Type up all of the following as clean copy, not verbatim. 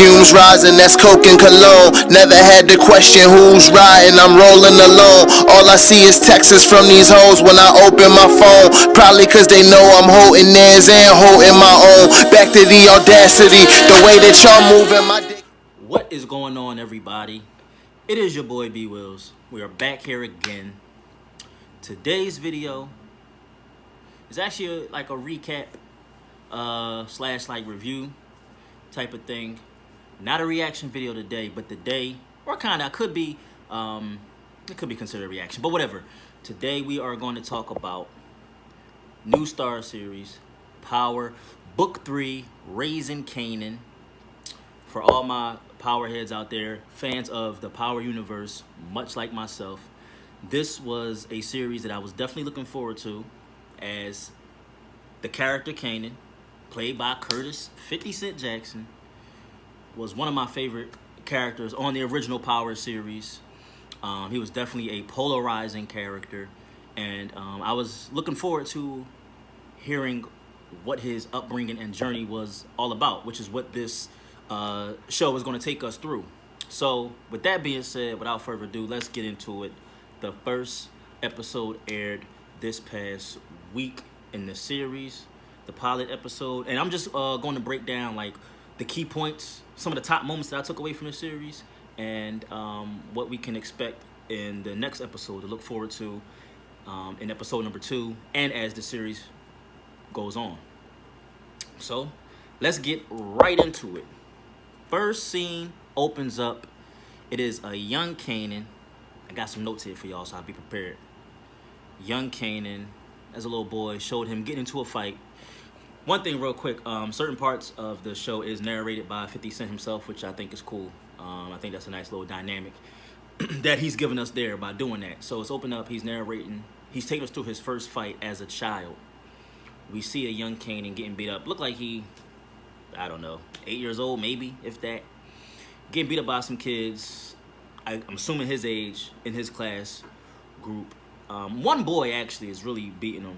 fumes rising, that's coke and cologne. Never had to question who's riding, I'm rolling alone. All I see is texts from these hoes when I open my phone. Probably cause they know I'm holding theirs and holding my own. Back to the audacity, the way that y'all moving my dick. What is going on, everybody? It is your boy B Wills. We are back here again. Today's video is actually like a recap slash like review type of thing. Not a reaction video today, but today, or kind of could be, it could be considered a reaction, but whatever. Today we are going to talk about new Star Series, Power, Book 3, Raising Kanan. For all my Power heads out there, fans of the Power universe, much like myself, this was a series that I was definitely looking forward to, as the character Kanan, played by Curtis 50 Cent Jackson, was one of my favorite characters on the original Power series. He was definitely a polarizing character, and I was looking forward to hearing what his upbringing and journey was all about, which is what this show is going to take us through. So with that being said, without further ado, let's get into it. The first episode aired this past week in the series, the pilot episode, and I'm just going to break down like the key points, some of the top moments that I took away from the series, and what we can expect in the next episode to look forward to in episode number 2 and as the series goes on. So let's get right into it. First scene opens up. It is a young Kanan. I got some notes here for y'all, so I'll be prepared. Young Kanan, as a little boy, showed him getting into a fight. One thing real quick, certain parts of the show is narrated by 50 Cent himself, which I think is cool. I think that's a nice little dynamic that he's given us there by doing that. So it's open up, he's narrating. He's taking us through his first fight as a child. We see a young Kanan getting beat up. Look like he, I don't know, 8 years old, maybe, if that. Getting beat up by some kids, I'm assuming his age, in his class group. One boy actually is really beating him.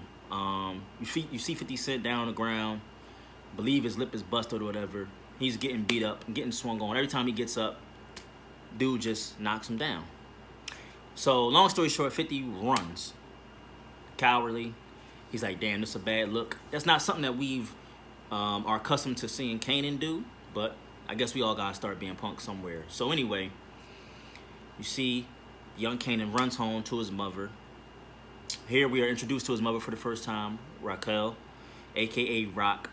You see 50 Cent down on the ground. Believe his lip is busted or whatever. He's getting beat up and getting swung on. Every time he gets up, dude just knocks him down. So long story short, 50 runs. Cowardly. He's like, damn, this is a bad look. That's not something that we've are accustomed to seeing Kanan do, but I guess we all gotta start being punks somewhere. So anyway, you see young Kanan runs home to his mother. Here we are introduced to his mother for the first time, Raquel, aka Rock,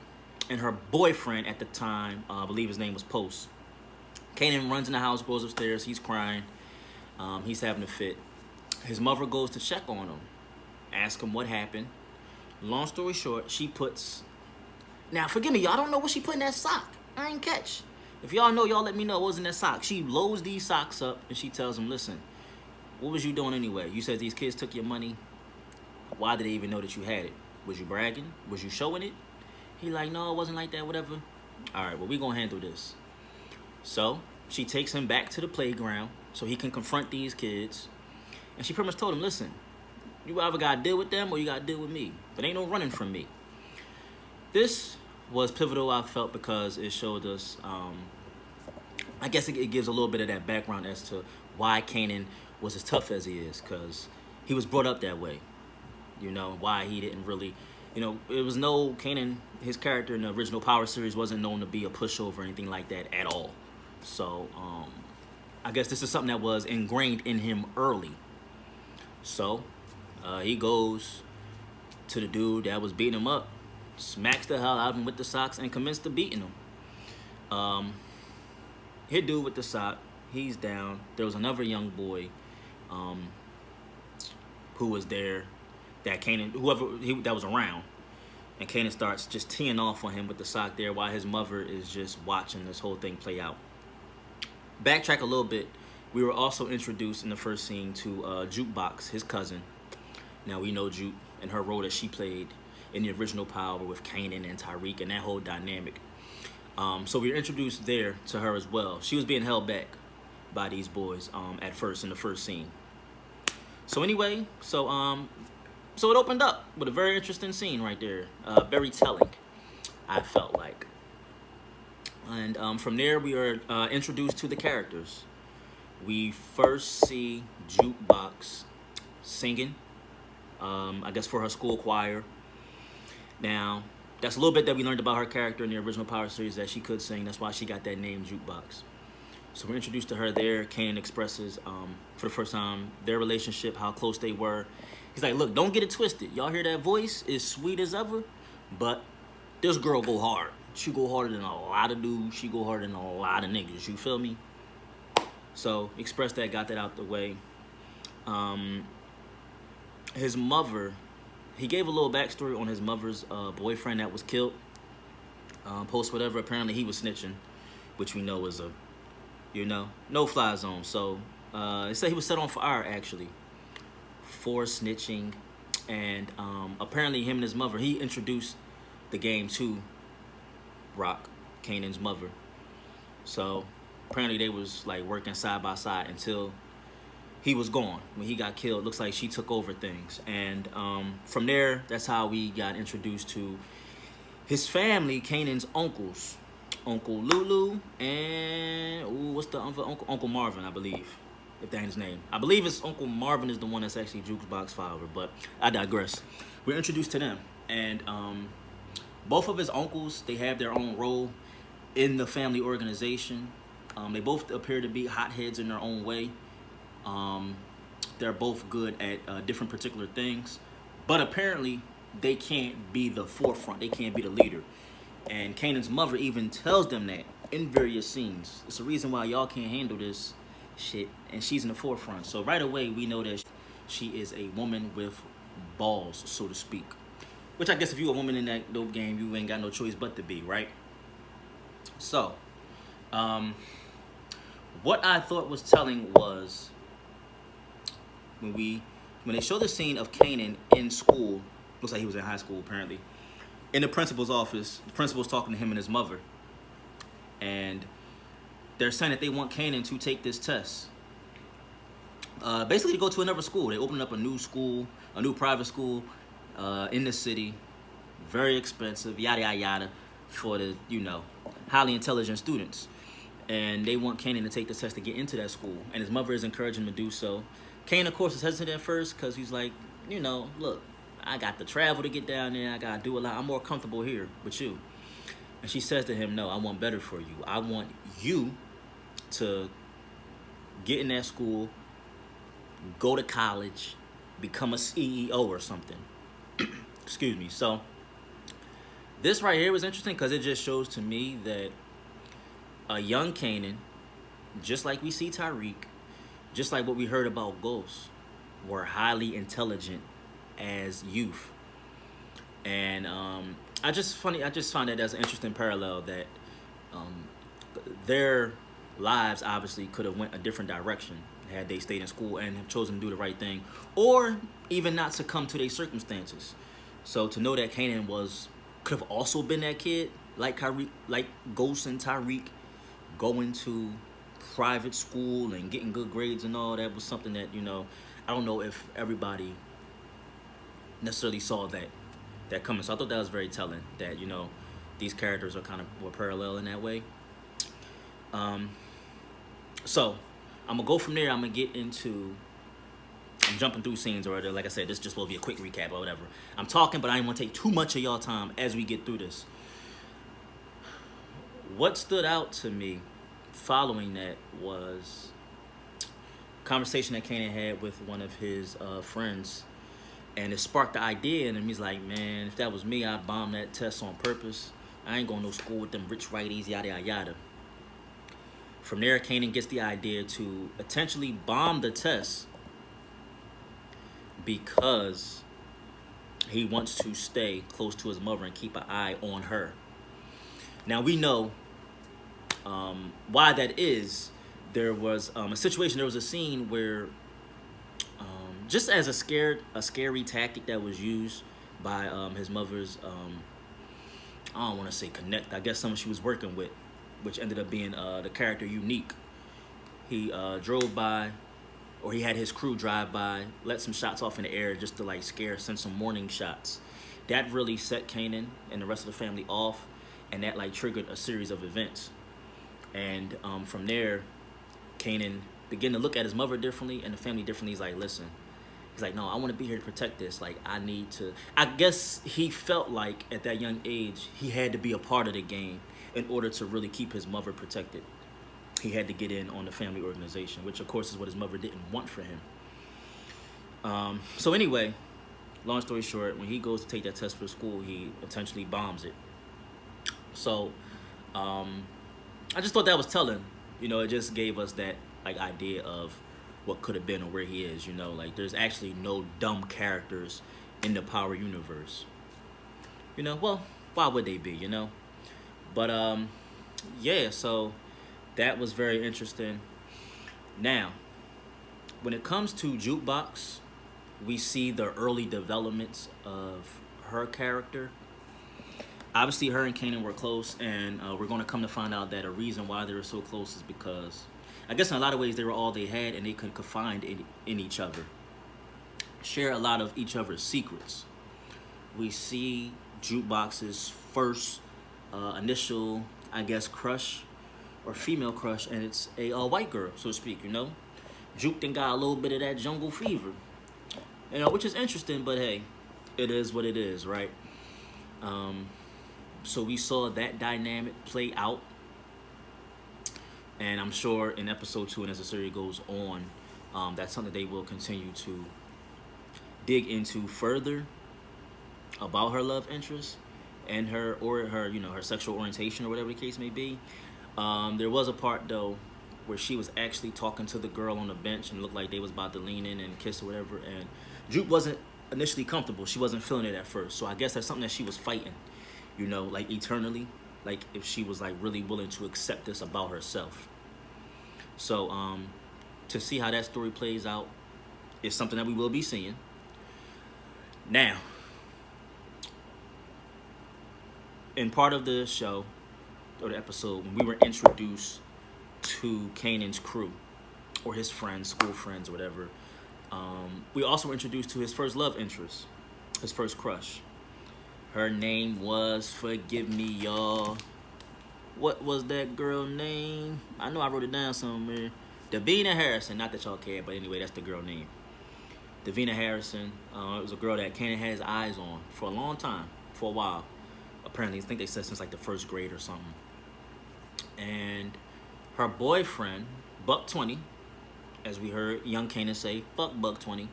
and her boyfriend at the time, I believe his name was Post. Kanan runs in the house, goes upstairs, he's crying, he's having a fit. His mother goes to check on him, ask him what happened. Long story short, she puts, now forgive me, y'all don't know what she put in that sock. I ain't catch. If y'all know, y'all let me know what was in that sock. She loads these socks up and she tells him, listen, what was you doing anyway? You said these kids took your money. Why did they even know that you had it? Was you bragging? Was you showing it? He like, no, it wasn't like that, whatever. All right, well, we gonna handle this. So she takes him back to the playground so he can confront these kids. And she pretty much told him, listen, you either gotta deal with them or you gotta deal with me. But ain't no running from me. This was pivotal, I felt, because it showed us, I guess it gives a little bit of that background as to why Kanan was as tough as he is, because he was brought up that way. You know, why he didn't really, you know, it was no, Kanan, his character in the original Power series wasn't known to be a pushover or anything like that at all. So, I guess this is something that was ingrained in him early. So, he goes to the dude that was beating him up, smacks the hell out of him with the socks, and commenced to beating him. Hit dude with the sock, he's down. There was another young boy who was there, that Kanan, that was around, and Kanan starts just teeing off on him with the sock there while his mother is just watching this whole thing play out. Backtrack a little bit, we were also introduced in the first scene to Jukebox, his cousin. Now we know Juke and her role that she played in the original Power with Kanan and Tyreek and that whole dynamic. So we were introduced there to her as well. She was being held back by these boys at first in the first scene. So anyway, so it opened up with a very interesting scene right there. Very telling, I felt like. And from there, we are introduced to the characters. We first see Jukebox singing, I guess for her school choir. Now, that's a little bit that we learned about her character in the original Power series, that she could sing. That's why she got that name, Jukebox. So we're introduced to her there. Kanan expresses, for the first time, their relationship, how close they were. He's like, look, don't get it twisted. Y'all hear that voice? It's sweet as ever, but this girl go hard. She go harder than a lot of dudes. She go harder than a lot of niggas. You feel me? So expressed that, got that out the way. His mother, he gave a little backstory on his mother's boyfriend that was killed. Post whatever. Apparently he was snitching, which we know was a, no-fly zone. So they said he was set on fire, actually, for snitching. And apparently him and his mother, he introduced the game to Rock, Kanan's mother. So apparently they was like working side by side until he was gone. When he got killed, looks like she took over things. And from there, that's how we got introduced to his family, Kanan's uncles. Uncle Lulu and, what's the other uncle? Uncle Marvin, I believe, if that's his name. I believe it's Uncle Marvin is the one that's actually Jukebox father, but I digress. We're introduced to them. And both of his uncles, they have their own role in the family organization. They both appear to be hotheads in their own way. They're both good at different particular things, but apparently they can't be the forefront. They can't be the leader. And Kanan's mother even tells them that in various scenes. It's a reason why y'all can't handle this shit, and she's in the forefront. So right away, we know that she is a woman with balls, so to speak. Which I guess if you're a woman in that dope game, you ain't got no choice but to be, right? So, what I thought was telling was when they show the scene of Kanan in school, looks like he was in high school apparently, in the principal's office, the principal's talking to him and his mother. And they're saying that they want Kanan to take this test. Basically to go to another school. They opened up a new school, a new private school in the city. Very expensive, yada, yada, yada, for the, highly intelligent students. And they want Kanan to take the test to get into that school. And his mother is encouraging him to do so. Kanan, of course, is hesitant at first because he's like, look, I got to travel to get down there. I got to do a lot. I'm more comfortable here with you. And she says to him, no, I want better for you. I want you to get in that school, go to college, become a CEO or something. Excuse me. So this right here was interesting because it just shows to me that a young Kanan, just like we see Tariq, just like what we heard about Ghost, were highly intelligent as youth. And I just find that as an interesting parallel that their lives obviously could have went a different direction had they stayed in school and have chosen to do the right thing, or even not succumb to their circumstances. So to know that Kanan could have also been that kid, like Ghost and Tariq, going to private school and getting good grades and all that was something that, I don't know if everybody necessarily saw that coming. So I thought that was very telling that, these characters are kind of more parallel in that way. So I'm gonna go from there. I'm jumping through scenes already. Like I said, this just will be a quick recap or whatever. I'm talking, but I ain't want to take too much of y'all time as we get through this. What stood out to me following that was a conversation that Kanan had with one of his friends, and it sparked the idea in him. He's like, man, if that was me, I'd bomb that test on purpose. I ain't going to no school with them rich righties, yada, yada, yada. From there, Kanan gets the idea to potentially bomb the test because he wants to stay close to his mother and keep an eye on her. Now, we know why that is. There was a situation, there was a scene where just as a scary tactic that was used by his mother's, I don't want to say connect, I guess someone she was working with, which ended up being the character Unique. He drove by, or he had his crew drive by, let some shots off in the air just to like send some warning shots. That really set Kanan and the rest of the family off, and that like triggered a series of events. And from there, Kanan began to look at his mother differently and the family differently. He's like, listen, he's like, no, I want to be here to protect this. Like, I need to. I guess he felt like at that young age he had to be a part of the game in order to really keep his mother protected. He had to get in on the family organization, which of course is what his mother didn't want for him. So anyway, long story short, when he goes to take that test for school, he intentionally bombs it. So I just thought that was telling. You know, it just gave us that like idea of what could have been or where he is. You know, like there's actually no dumb characters in the Power universe. You know, well, why would they be? You know, but yeah. So that was very interesting. Now, when it comes to Jukebox, we see the early developments of her character. Obviously, her and Kanan were close, and we're going to come to find out that a reason why they were so close is because, I guess in a lot of ways, they were all they had, and they could confide in each other, share a lot of each other's secrets. We see Jukebox's first initial, I guess, crush or female crush, and it's a white girl, so to speak. You know, Juke then got a little bit of that jungle fever, you know, which is interesting, but hey, it is what it is, right? So we saw that dynamic play out, and I'm sure in episode 2 and as the series goes on, that's something they will continue to dig into further about her love interest and her you know, her sexual orientation or whatever the case may be. There was a part though where she was actually talking to the girl on the bench and looked like they was about to lean in and kiss or whatever, and Juke wasn't initially comfortable. She wasn't feeling it at first, so I guess that's something that she was fighting, you know, like eternally, like if she was like really willing to accept this about herself. So to see how that story plays out is something that we will be seeing. Now, in part of the show or the episode, when we were introduced to Kanan's crew or his friends, school friends, or whatever, we also were introduced to his first love interest, his first crush. Her name was, forgive me, y'all, what was that girl name? I know I wrote it down somewhere. Davina Harrison. Not that y'all care, but anyway, that's the girl name. Davina Harrison. It was a girl that Kanan had his eyes on for a long time, for a while. Apparently, I think they said since like the first grade or something. And her boyfriend, Buck 20, as we heard young Kanan say, fuck Buck 20.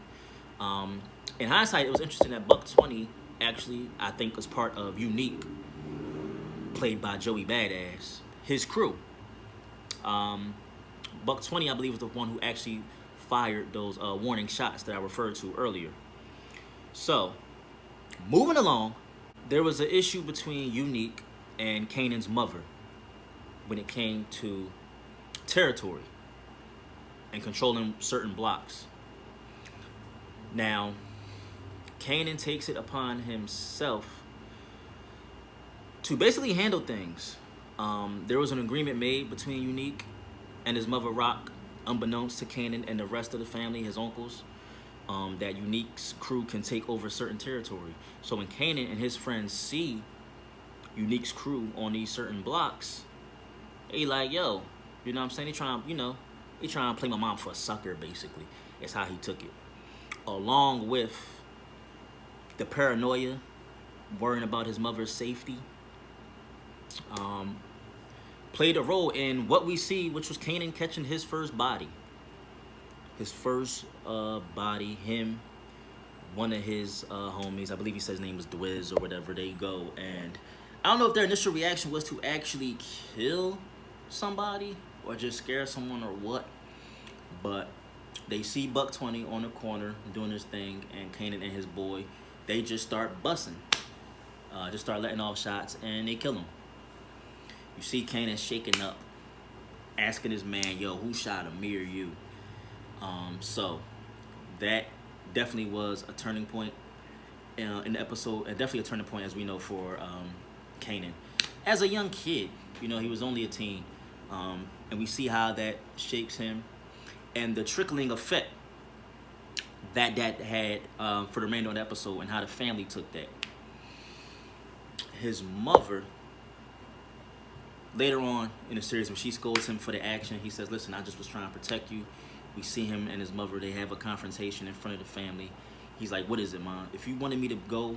In hindsight, it was interesting that Buck 20 actually, I think, was part of Unique, played by Joey Badass, his crew. Buck 20, I believe, was the one who actually fired those warning shots that I referred to earlier. So, moving along, there was an issue between Unique and Kanan's mother when it came to territory and controlling certain blocks. Now, Kanan takes it upon himself to basically handle things. There was an agreement made between Unique and his mother Rock, unbeknownst to Kanan and the rest of the family, his uncles, that Unique's crew can take over certain territory. So when Kanan and his friends see Unique's crew on these certain blocks, they like, yo, you know what I'm saying? They trying to play my mom for a sucker, basically. It's how he took it. Along with the paranoia, worrying about his mother's safety, played a role in what we see, which was Kanan catching his first body. His first body, him, one of his homies, I believe he said his name was Dwiz or whatever, they go. And I don't know if their initial reaction was to actually kill somebody or just scare someone or what, but they see Buck 20 on the corner doing his thing, and Kanan and his boy, they just start busting. Just start letting off shots, and they kill him. You see Kanan shaking up, asking his man, yo, who shot him, me or you? So that definitely was a turning point in the episode, and definitely a turning point, as we know, for Kanan. As a young kid, you know, he was only a teen, and we see how that shapes him, and the trickling effect that had for the remainder of the episode, and how the family took that. His mother later on in the series, when she scolds him for the action, he says, listen, I just was trying to protect you. We see him and his mother, they have a confrontation in front of the family. He's like, what is it, Mom? If you wanted me to go,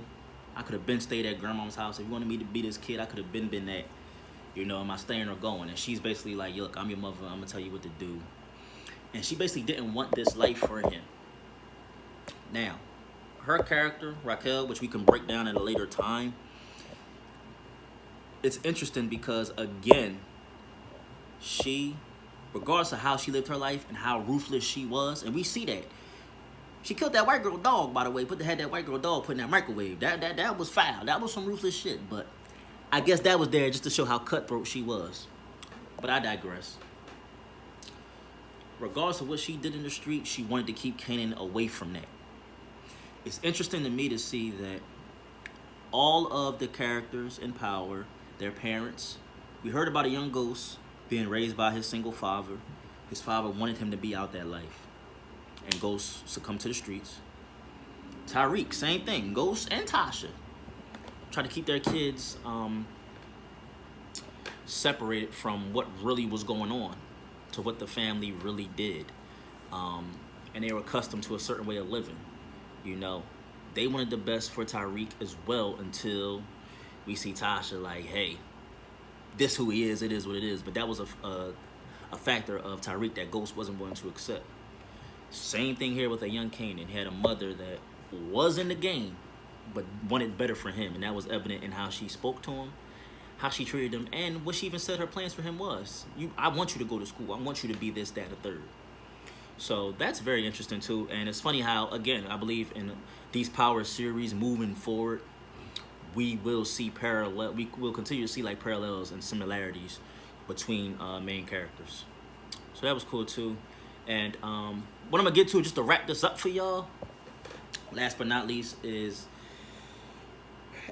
I could have been stayed at grandma's house. If you wanted me to be this kid, I could have been that. You know, am I staying or going? And she's basically like, look, I'm your mother. I'm going to tell you what to do. And she basically didn't want this life for him. Now, her character, Raquel, which we can break down at a later time, it's interesting because, again, she, regardless of how she lived her life and how ruthless she was, and we see that. She killed that white girl dog, by the way, had that white girl dog put in that microwave. That was foul. That was some ruthless shit, but I guess that was there just to show how cutthroat she was. But I digress. Regardless of what she did in the street, she wanted to keep Kanan away from that. It's interesting to me to see that all of the characters in Power, their parents, we heard about a young Ghost being raised by his single father. His father wanted him to be out that life. And Ghost succumbed to the streets. Tariq, same thing. Ghost and Tasha try to keep their kids separated from what really was going on, to what the family really did. And they were accustomed to a certain way of living. You know, they wanted the best for Tariq as well, until we see Tasha like, hey, this who he is, it is what it is. But that was a factor of Tariq that Ghost wasn't willing to accept. Same thing here with a young Kanan. He had a mother that was in the game, but wanted better for him. And that was evident in how she spoke to him, how she treated him, and what she even said her plans for him was. I want you to go to school. I want you to be this, that, or third. So that's very interesting too. And it's funny how, again, I believe in these Power series moving forward, we will see we will continue to see like parallels and similarities between main characters. So that was cool too. And what I'm gonna get to, just to wrap this up for y'all, last but not least, is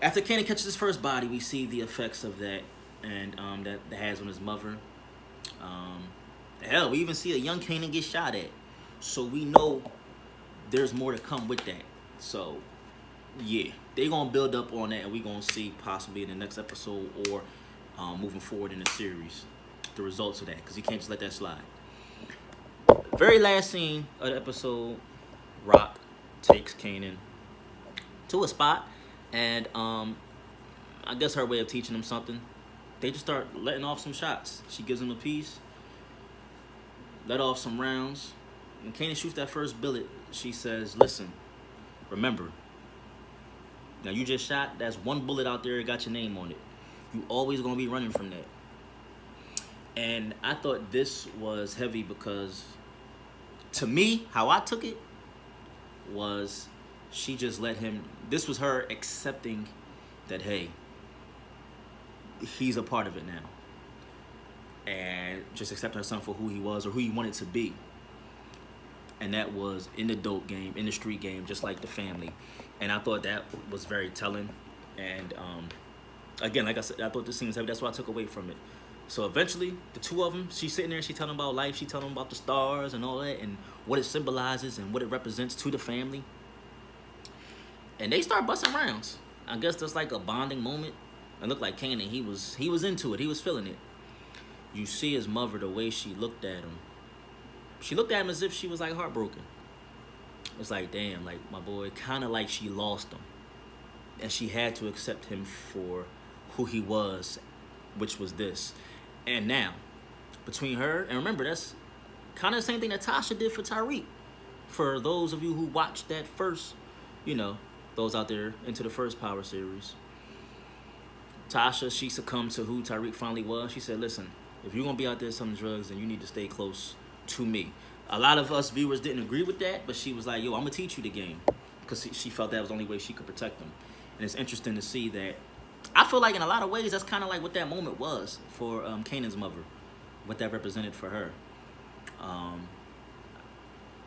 after Kanan catches his first body, we see the effects of that, and that has on his mother. Hell, we even see a young Kanan get shot at, so we know there's more to come with that. So yeah, they're gonna build up on that, and we're gonna see possibly in the next episode or moving forward in the series the results of that, because you can't just let that slide. Very last scene of the episode, Rock takes Kanan to a spot, and I guess her way of teaching him something, they just start letting off some shots. She gives him a piece, let off some rounds, and Kanan shoots that first bullet. She says, listen, remember, now you just shot, that's one bullet out there, it got your name on it. You always gonna be running from that. And I thought this was heavy because, to me, how I took it was she just let him, this was her accepting that, hey, he's a part of it now. And just accept her son for who he was or who he wanted to be. And that was in the dope game, in the street game, just like the family. And I thought that was very telling. And again, like I said, I thought this scene was heavy. That's what I took away from it. So eventually, the two of them, she's sitting there, she's telling them about life, she's telling them about the stars and all that, and what it symbolizes and what it represents to the family. And they start busting rounds. I guess that's like a bonding moment. It looked like Kanan, he was into it, he was feeling it. You see his mother, the way she looked at him. She looked at him as if she was like heartbroken. It's like, damn, like my boy, kind of like she lost him. And she had to accept him for who he was, which was this. And now, between her, and remember, that's kind of the same thing that Tasha did for Tariq. For those of you who watched that first, you know, those out there into the first Power series. Tasha, she succumbed to who Tariq finally was. She said, listen, if you're going to be out there selling drugs, then you need to stay close to me. A lot of us viewers didn't agree with that, but she was like, yo, I'm going to teach you the game. Because she felt that was the only way she could protect him. And it's interesting to see that. I feel like in a lot of ways, that's kind of like what that moment was for Kanan's mother. What that represented for her.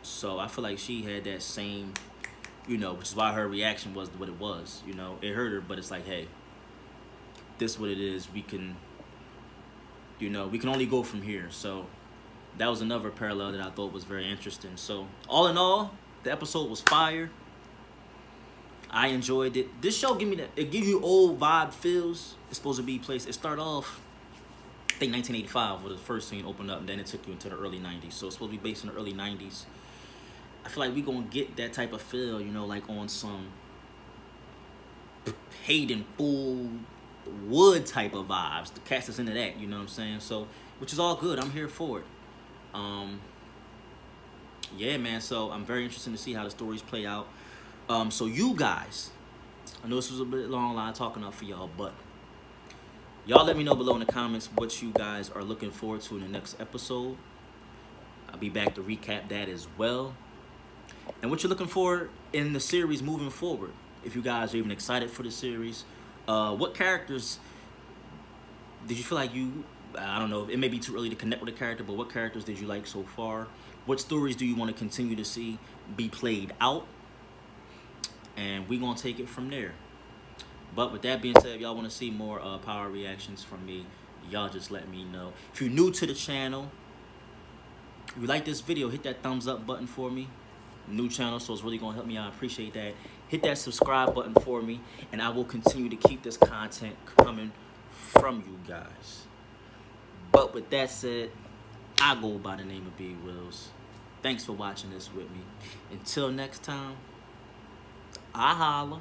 So I feel like she had that same, you know, which is why her reaction was what it was. You know, it hurt her, but it's like, hey, this is what it is. We can, you know, we can only go from here. So that was another parallel that I thought was very interesting. So all in all, the episode was fire. I enjoyed it. This show give me that, it gives you old vibe feels. It's supposed to be placed. It start off I think 1985 was the first scene opened up, and then it took you into the early 90s. So it's supposed to be based in the early 90s. I feel like we gonna get that type of feel, you know, like on some paid in full wood type of vibes. The cast is into that, you know what I'm saying? So, which is all good. I'm here for it. Yeah, man. So I'm very interested to see how the stories play out. So you guys, I know this was a bit long line talking up for y'all, but y'all let me know below in the comments what you guys are looking forward to in the next episode. I'll be back to recap that as well. And what you're looking for in the series moving forward. If you guys are even excited for the series. What characters did you feel like I don't know, it may be too early to connect with a character, but what characters did you like so far? What stories do you want to continue to see be played out? And we're going to take it from there. But with that being said, if y'all want to see more power reactions from me, y'all just let me know. If you're new to the channel, if you like this video, hit that thumbs up button for me. New channel, so it's really going to help me out. I appreciate that. Hit that subscribe button for me, and I will continue to keep this content coming from you guys. But with that said, I go by the name of B Wills. Thanks for watching this with me. Until next time, I holla.